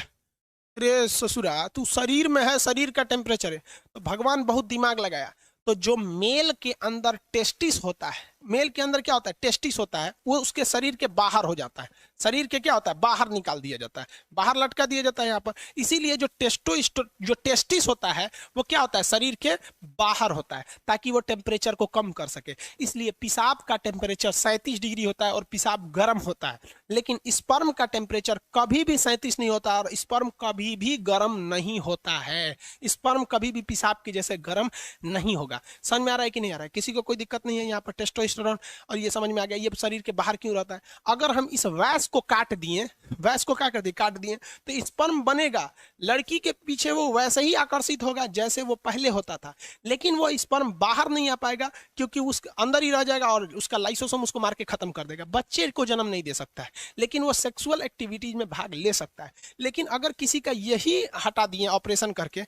रे ससुरा, तू शरीर में है, शरीर का टेम्परेचर है, तो भगवान बहुत दिमाग लगाया। तो जो मेल के अंदर टेस्टिस होता है, मेल के अंदर क्या होता है, टेस्टिस होता है, वो उसके शरीर के बाहर हो जाता है। शरीर के क्या होता है, बाहर निकाल दिया जाता है, बाहर लटका दिया जाता है यहाँ पर। इसीलिए जो जो टेस्टिस होता है वो क्या होता है, शरीर के बाहर होता है, ताकि वो टेम्परेचर को कम कर सके। इसलिए पेशाब का टेम्परेचर 37 डिग्री होता है और पेशाब गर्म होता है। लेकिन स्पर्म का टेम्परेचर कभी भी 37 नहीं होता और स्पर्म कभी भी गर्म नहीं होता है। स्पर्म कभी भी पेशाब के जैसे गर्म नहीं होगा। समझ में आ रहा है कि नहीं आ रहा है? किसी को कोई दिक्कत नहीं है यहाँ पर? टेस्टोस्टेरोन और ये समझ में आ गया, ये शरीर के बाहर क्यों रहता है। अगर हम इस वैस को काट दिए, वैस को क्या कर दिए, काट दिए, तो स्पर्म बनेगा, लड़की के पीछे वो वैसे ही आकर्षित होगा जैसे वो पहले होता था। लेकिन वो स्पर्म बाहर नहीं आ पाएगा क्योंकि उसके अंदर ही रह जाएगा और उसका लाइसोसोम उसको मार के खत्म कर देगा। बच्चे को जन्म नहीं दे सकता है, लेकिन वो सेक्सुअल एक्टिविटीज में भाग ले सकता है। लेकिन अगर किसी का यही हटा दिए ऑपरेशन करके,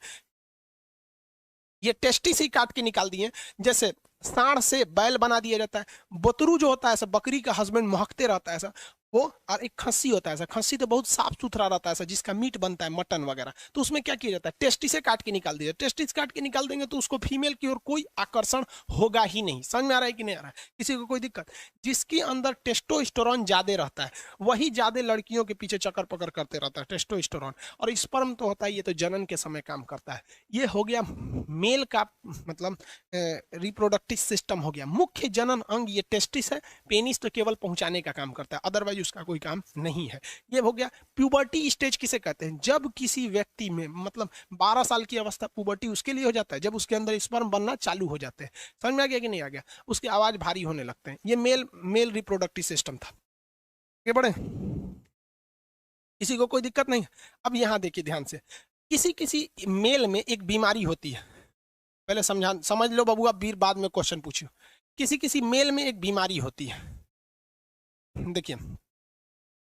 ये टेस्टिस ही काट के निकाल दिए, जैसे सांड से बैल बना दिया जाता है, बतरू जो होता है ऐसा, बकरी का हस्बैंड महकते रहता है ऐसा वो, और एक खस्सी होता है ऐसा, खस्सी तो बहुत साफ सुथरा रहता है ऐसा, जिसका मीट बनता है मटन वगैरह, तो उसमें क्या किया जाता है, टेस्टिस से काट के निकाल दिया। टेस्टिस काट के निकाल देंगे तो उसको फीमेल की ओर कोई आकर्षण होगा ही नहीं। समझ में आ रहा है कि नहीं आ रहा है? किसी को कोई दिक्कत? जिसके अंदर टेस्टोस्टेरोन ज्यादा रहता है वही ज्यादा लड़कियों के पीछे चक्कर पकड़ करते रहता है, टेस्टोस्टेरोन। और स्पर्म तो होता है, ये तो जनन के समय काम करता है। ये हो गया मेल का मतलब रिप्रोडक्टिव सिस्टम हो गया। मुख्य जनन अंग ये टेस्टिस है, पेनिस तो केवल पहुंचाने का काम करता है, अदरवाइज उसका कोई काम नहीं है। ये हो गया। प्यूबर्टी स्टेज किसे कहते हैं? जब किसी व्यक्ति में मतलब 12 साल की अवस्था, प्यूबर्टी उसके लिए हो जाता है जब उसके अंदर स्पर्म बनना चालू हो जाते हैं। समझ में आ गया कि नहीं आ गया? उसकी आवाज भारी होने लगते हैं। ये मेल रिप्रोडक्टिव सिस्टम था। ये बड़े किसी को कोई दिक्कत नहीं? अब यहां देखिए ध्यान से, किसी किसी मेल में एक बीमारी होती है, पहले समझ लो बबुआ, वीर बाद में क्वेश्चन पूछियो। किसी किसी मेल में एक बीमारी होती है। देखिए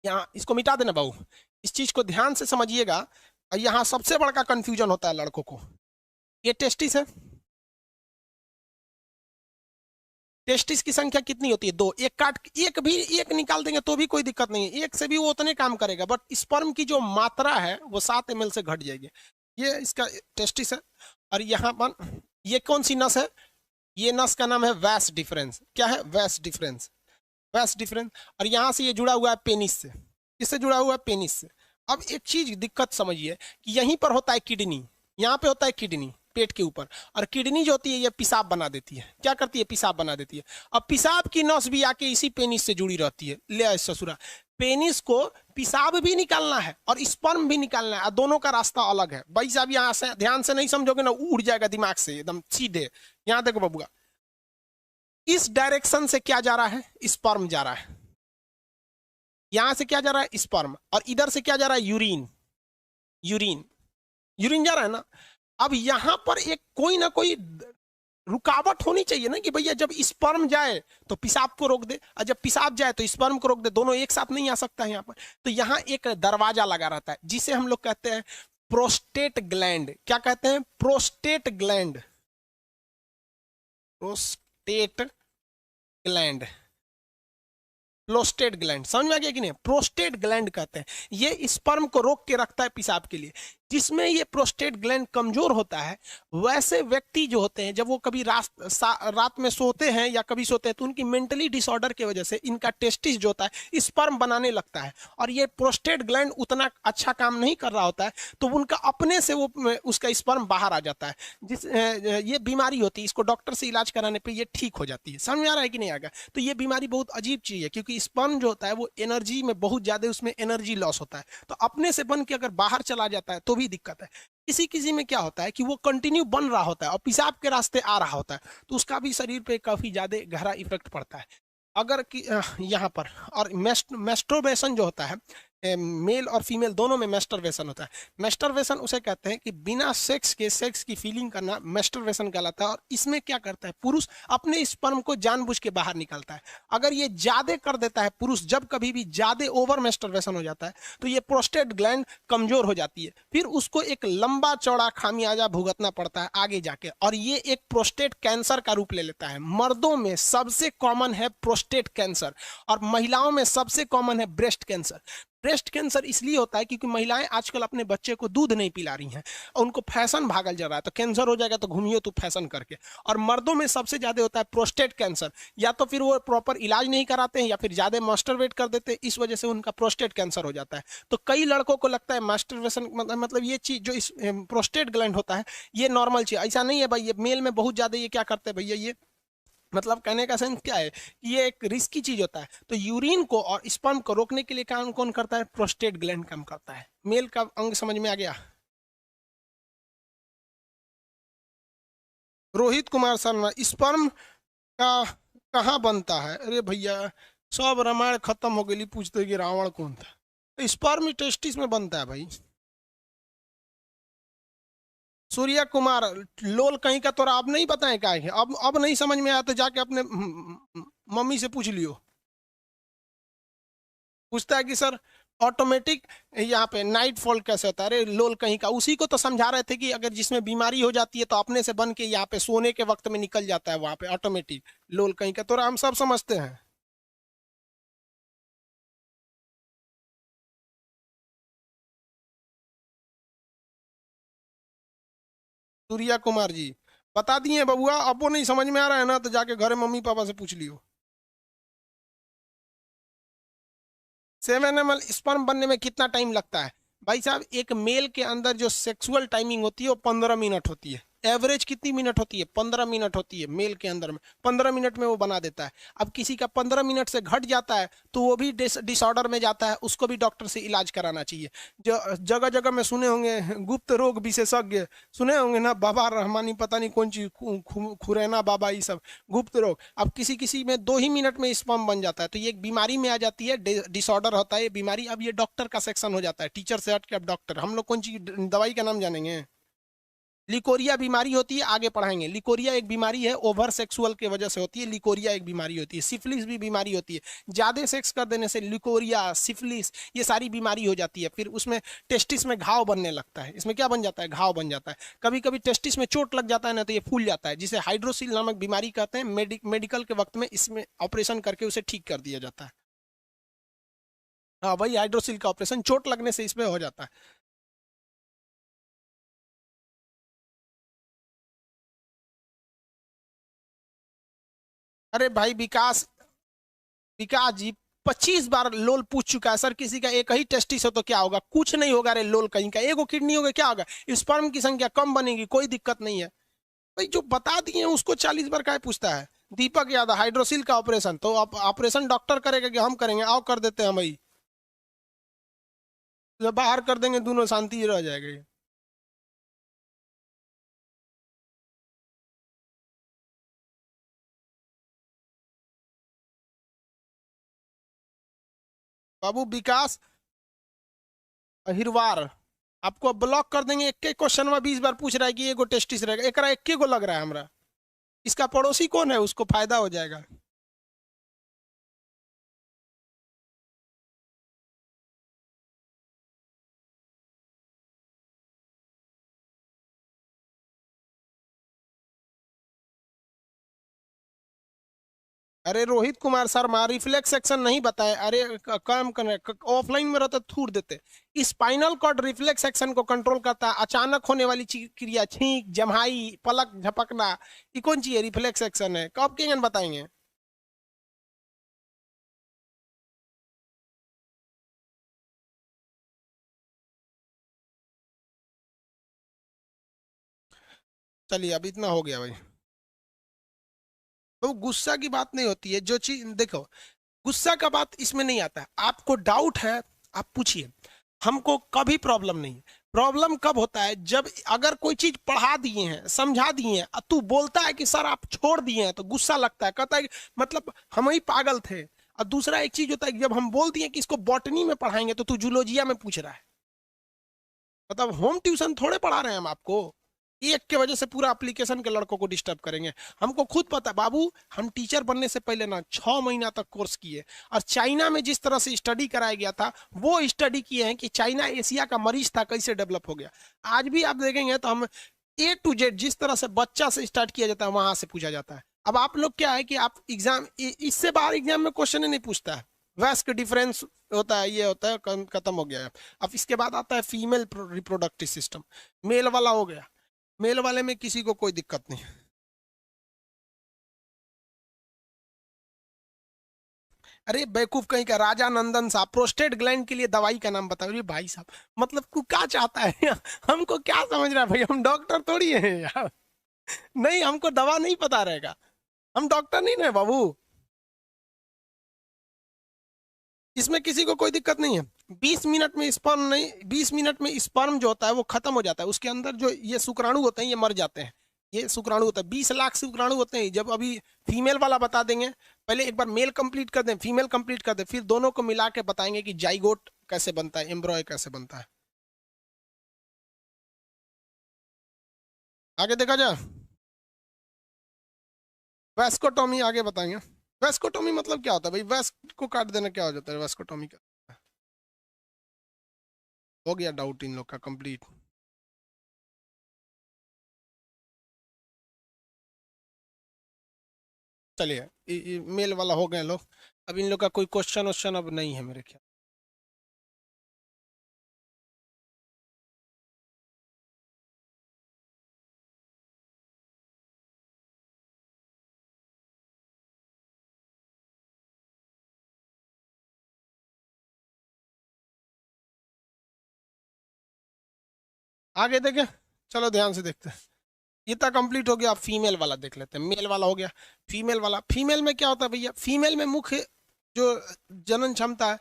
यहाँ इसको मिटा देना बाबू, इस चीज को ध्यान से समझिएगा। यहाँ सबसे बड़ा कंफ्यूजन होता है लड़कों को। ये टेस्टिस है, टेस्टिस की संख्या कितनी होती है? 2। एक निकाल देंगे तो भी कोई दिक्कत नहीं है, एक से भी वो उतने काम करेगा, बट स्पर्म की जो मात्रा है वो 7 ml से घट जाएगी। ये इसका टेस्टिस है। और यहाँ पर ये कौन सी नस है? ये नस का नाम है वैस डिफरेंस। क्या है? वैस डिफरेंस, वैस डिफरेंस। और यहाँ से ये जुड़ा हुआ है पेनिस से। किससे जुड़ा हुआ है? पेनिस से। अब एक चीज दिक्कत समझिए कि यहीं पर होता है किडनी, यहाँ पे होता है किडनी पेट के ऊपर, और किडनी जो होती है ये पेशाब बना देती है। क्या करती है? पेशाब बना देती है। अब पेशाब की नस भी आके इसी पेनिस से जुड़ी रहती है। ले ससुरा, पेनिस को पेशाब भी निकालना है और स्पर्म भी निकालना है, दोनों का रास्ता अलग है। भाई साहब यहाँ से ध्यान से नहीं समझोगे ना, उड़ जाएगा दिमाग से एकदम सीधे। यहाँ देखो बबुआ, इस डायरेक्शन से क्या जा रहा है? स्पर्म जा रहा है। यहां से क्या जा रहा है? स्पर्म। और इधर से क्या जा रहा है? यूरिन। यूरिन, यूरिन जा रहा है ना। अब यहां पर एक कोई ना कोई रुकावट होनी चाहिए ना, कि भैया जब स्पर्म जाए तो पेशाब को रोक दे, और जब पेशाब जाए तो स्पर्म को रोक दे। दोनों एक साथ नहीं आ सकता है यहाँ पर। तो यहाँ एक दरवाजा लगा रहता है जिसे हम लोग कहते हैं प्रोस्टेट ग्लैंड। क्या कहते हैं? Prostate gland. Prostate gland, prostate gland. समझ में आ गया कि नहीं? प्रोस्टेट ग्लैंड कहते हैं। ये स्पर्म को रोक के रखता है पेशाब के लिए। जिसमें ये प्रोस्टेट ग्लैंड कमजोर होता है, वैसे व्यक्ति जो होते हैं जब वो कभी रात में सोते हैं या कभी सोते हैं तो उनकी मेंटली डिसऑर्डर की वजह से इनका टेस्टिस जो होता है स्पर्म बनाने लगता है, और ये प्रोस्टेट ग्लैंड उतना अच्छा काम नहीं कर रहा होता है, तो उनका अपने से वो उसका स्पर्म बाहर आ जाता है। ये बीमारी होती है, इसको डॉक्टर से इलाज कराने पर ये ठीक हो जाती है। समझ में आ रहा है कि नहीं आ गया? तो ये बीमारी बहुत अजीब चीज है, क्योंकि स्पर्म जो होता है वो एनर्जी में बहुत ज्यादा, उसमें एनर्जी लॉस होता है। तो अपने से बन के अगर बाहर चला जाता है तो भी दिक्कत है। किसी किसी में क्या होता है कि वो कंटिन्यू बन रहा होता है और पेशाब के रास्ते आ रहा होता है, तो उसका भी शरीर पे काफी ज्यादा गहरा इफेक्ट पड़ता है। अगर यहाँ पर, और मेस्टरबेशन जो होता है, मेल और फीमेल दोनों में मेस्टरबेशन होता है। मेस्टरबेशन उसे कहते हैं कि बिना सेक्स के सेक्स की फीलिंग करना मेस्टरबेशन कहलाता है। और इसमें क्या करता है? पुरुष अपने स्पर्म को जानबूझ के बाहर निकालता है। अगर ये ज्यादा कर देता है पुरुष, जब कभी भी ज्यादा ओवर मेस्टरबेशन हो जाता है तो ये प्रोस्टेट ग्लैंड कमजोर हो जाती है, फिर उसको एक लंबा चौड़ा खामियाजा भुगतना पड़ता है आगे जाके, और ये एक प्रोस्टेट कैंसर का रूप ले लेता है। मर्दों में सबसे कॉमन है प्रोस्टेट कैंसर और महिलाओं में सबसे कॉमन है ब्रेस्ट कैंसर। ब्रेस्ट कैंसर इसलिए होता है क्योंकि महिलाएं आजकल अपने बच्चे को दूध नहीं पिला रही हैं और उनको फैशन भागल जा रहा है, तो कैंसर हो जाएगा तो घूमियो तू फैशन करके। और मर्दों में सबसे ज्यादा होता है प्रोस्टेट कैंसर, या तो फिर वो प्रॉपर इलाज नहीं कराते हैं या फिर ज्यादा मास्टरबेट कर देते हैं, इस वजह से उनका प्रोस्टेट कैंसर हो जाता है। तो कई लड़कों को लगता है मास्टरबेशन मतलब ये चीज जो इस प्रोस्टेट ग्लैंड होता है ये नॉर्मल चीज, ऐसा नहीं है भाई। ये मेल में बहुत ज्यादा ये क्या करते हैं भैया, ये मतलब कहने का सेंस क्या है कि ये एक रिस्की चीज होता है। तो यूरिन को और स्पर्म को रोकने के लिए काम कौन करता है, प्रोस्टेट ग्लैंड काम करता है। मेल का अंग समझ में आ गया। रोहित कुमार शर्मा, स्पर्म का कहाँ बनता है? अरे भैया सब रामायण खत्म हो गई, पूछते कि रावण कौन था। स्पर्म टेस्टिस में बनता है भाई। सूर्या कुमार, लोल कहीं का तोरा अब नहीं बताए क्या है, अब नहीं समझ में आया तो जाके अपने मम्मी से पूछ लियो। पूछता है कि सर ऑटोमेटिक यहाँ पे नाइट फॉल कैसे होता है? अरे लोल कहीं का, उसी को तो समझा रहे थे कि अगर जिसमें बीमारी हो जाती है तो अपने से बन के यहाँ पे सोने के वक्त में निकल जाता है वहां पे ऑटोमेटिक। लोल कहीं का तोरा हम सब समझते हैं। सूर्या कुमार जी बता दिए बबुआ, अब वो नहीं समझ में आ रहा है ना तो जाके घरे मम्मी पापा से पूछ लियो। 7 ml स्पर्म बनने में कितना टाइम लगता है? भाई साहब एक मेल के अंदर जो सेक्सुअल टाइमिंग होती है वो 15 मिनट होती है। एवरेज कितनी मिनट होती है? 15 मिनट होती है मेल के अंदर में, 15 मिनट में वो बना देता है। अब किसी का 15 मिनट से घट जाता है तो वो भी डिसऑर्डर में जाता है, उसको भी डॉक्टर से इलाज कराना चाहिए। जो जगह जगह में सुने होंगे गुप्त रोग विशेषज्ञ, सुने होंगे ना, बाबा रहमानी पता नहीं कौन चीज खुरैना बाबा, ये सब गुप्त रोग। अब किसी किसी में 2 ही मिनट में स्पर्म बन जाता है, तो ये एक बीमारी में आ जाती है, डिसऑर्डर होता है ये बीमारी। अब ये डॉक्टर का सेक्शन हो जाता है, टीचर से हट के अब डॉक्टर। हम लोग कौन सी दवाई का नाम जानेंगे? लिकोरिया बीमारी होती है, आगे पढ़ाएंगे। लिकोरिया एक बीमारी है, ओवर सेक्सुअल की वजह से होती है। लिकोरिया एक बीमारी होती है। सिफिलिस भी बीमारी होती है, ज्यादा सेक्स कर देने से लिकोरिया, सिफिलिस, ये सारी बीमारी हो जाती है। फिर उसमें टेस्टिस में घाव बनने लगता है। इसमें क्या बन जाता है? घाव बन जाता है। कभी कभी टेस्टिस में चोट लग जाता है ना तो ये फूल जाता है, जिसे हाइड्रोसिल नामक बीमारी कहते हैं। मेडिकल के वक्त में इसमें ऑपरेशन करके उसे ठीक कर दिया जाता है। हाँ भाई, हाइड्रोसिल का ऑपरेशन चोट लगने से इसमें हो जाता है। अरे भाई विकास, विकास जी 25 बार लोल पूछ चुका है। सर किसी का एक ही टेस्टिस हो तो क्या होगा? कुछ नहीं होगा रे लोल कहीं का, एगो किडनी होगा क्या होगा? स्पर्म की संख्या कम बनेगी, कोई दिक्कत नहीं है। भाई जो बता दिए हैं उसको 40 बार क्या पूछता है? दीपक यादव, हाइड्रोसिल का ऑपरेशन तो आप ऑपरेशन डॉक्टर करेगा कि हम करेंगे? आओ कर देते हैं हम भाई, जब बाहर कर देंगे दोनों शांति रह जाएगी। बाबू विकास अहिरवार, आपको ब्लॉक कर देंगे। एक एक क्वेश्चन में 20 बार पूछ रहा है कि एगो टेस्टिस रहेगा, एक एक को लग रहा है हमरा। इसका पड़ोसी कौन है, उसको फायदा हो जाएगा। अरे रोहित कुमार शर्मा, रिफ्लेक्स सेक्शन नहीं बताए। अरे काम करने ऑफलाइन में रहते थूर देते। स्पाइनल कॉर्ड रिफ्लेक्स सेक्शन को कंट्रोल करता है। अचानक होने वाली क्रिया, छींक, जम्हाई, पलक झपकना, ये कौन सी है? रिफ्लेक्स सेक्शन है। कब के बताएंगे? चलिए अब इतना हो गया भाई। तो गुस्सा की बात नहीं होती है, जो चीज देखो, गुस्सा का बात इसमें नहीं आता है। आपको डाउट है आप पूछिए, हमको कभी प्रॉब्लम नहीं है। प्रॉब्लम कब होता है? जब अगर कोई चीज पढ़ा दिए हैं, समझा दिए हैं, तू बोलता है कि सर आप छोड़ दिए हैं, तो गुस्सा लगता है, कहता है कि मतलब हम ही पागल थे। और दूसरा एक चीज होता है कि जब हम बोल दिए कि इसको बॉटनी में पढ़ाएंगे तो तू जूलॉजिया में पूछ रहा है। मतलब होम ट्यूशन थोड़े पढ़ा रहे हैं हम आपको, एक के वजह से पूरा एप्लीकेशन के लड़कों को डिस्टर्ब करेंगे। हमको खुद पता है बाबू, हम टीचर बनने से पहले ना 6 महीना तक कोर्स किए, और चाइना में जिस तरह से स्टडी कराया गया था वो स्टडी किए हैं कि चाइना एशिया का मरीज था, कैसे डेवलप हो गया। आज भी आप देखेंगे तो हम A to Z जिस तरह से बच्चा से स्टार्ट किया जाता है वहां से पूछा जाता है। अब आप लोग क्या है कि आप एग्जाम, इससे बाहर एग्जाम में क्वेश्चन ही नहीं पूछता है। वैस्क डिफरेंस होता है, ये होता है, खत्म हो गया है। अब इसके बाद आता है फीमेल रिप्रोडक्टिव सिस्टम। मेल वाला हो गया, मेल वाले में किसी को कोई दिक्कत नहीं। अरे बेवकूफ कहीं का, राजा नंदन साहब प्रोस्टेट ग्लैंड के लिए दवाई का नाम बताओ। अरे भाई साहब, मतलब तू क्या चाहता है हमको क्या समझ रहा है भाई, हम डॉक्टर थोड़ी हैं यार। नहीं, हमको दवा नहीं पता रहेगा, हम डॉक्टर नहीं ना बाबू। इसमें किसी को कोई दिक्कत नहीं है। 20 मिनट में स्पर्म नहीं, 20 मिनट में स्पर्म जो होता है वो खत्म हो जाता है, उसके अंदर जो ये शुक्राणु होते हैं ये मर जाते हैं। ये शुक्राणु होता है, 20 लाख शुक्राणु होते हैं। जब अभी फीमेल वाला बता देंगे, पहले एक बार मेल कंप्लीट कर दें, फीमेल कंप्लीट कर दें, फिर दोनों को मिला के बताएंगे कि जाइगोट कैसे बनता है, एम्ब्रॉय कैसे बनता है। आगे देखा जाए, वेस्कोटॉमी आगे बताएंगे। वेस्कोटॉमी मतलब क्या होता है भाई, वेस्ट को काट देना क्या हो जाता है वेस्कोटॉमी का? हो गया डाउट इन लोग का कंप्लीट। चलिए, मेल वाला हो गए लोग। अब इन लोग का कोई क्वेश्चन वोश्चन अब नहीं है मेरे ख्याल। आगे देखें, चलो ध्यान से देखते हैं। इतना कंप्लीट हो गया, अब फीमेल वाला देख लेते हैं। मेल वाला हो गया, फीमेल वाला। फीमेल में क्या होता है भैया, फीमेल में मुख्य जो जनन क्षमता है,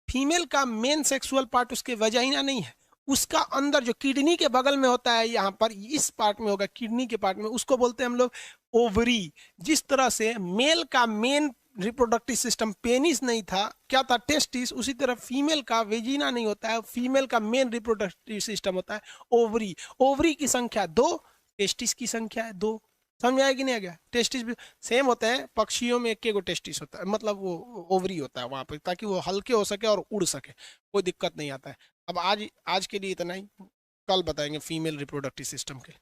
फीमेल का मेन सेक्सुअल पार्ट उसके वजाइना नहीं है, उसका अंदर जो किडनी के बगल में होता है, यहाँ पर इस पार्ट में होगा, किडनी के पार्ट में, उसको बोलते हैं हम लोग ओवरी। जिस तरह से मेल का मेन रिप्रोडक्टिव सिस्टम पेनिस नहीं था, क्या था, टेस्टिस, उसी तरह फीमेल का वेजिना नहीं होता है, फीमेल का मेन रिप्रोडक्टिव सिस्टम होता है ओवरी। ओवरी की संख्या 2, टेस्टिस की संख्या है 2। समझ में आया कि नहीं आ गया? टेस्टिस भी सेम होते हैं, पक्षियों में एक टेस्टिस होता है, मतलब वो ओवरी होता है वहां पे, ताकि वो हल्के हो सके और उड़ सके, कोई दिक्कत नहीं आता है। अब आज आज के लिए इतना ही, कल बताएंगे फीमेल रिप्रोडक्टिव सिस्टम के।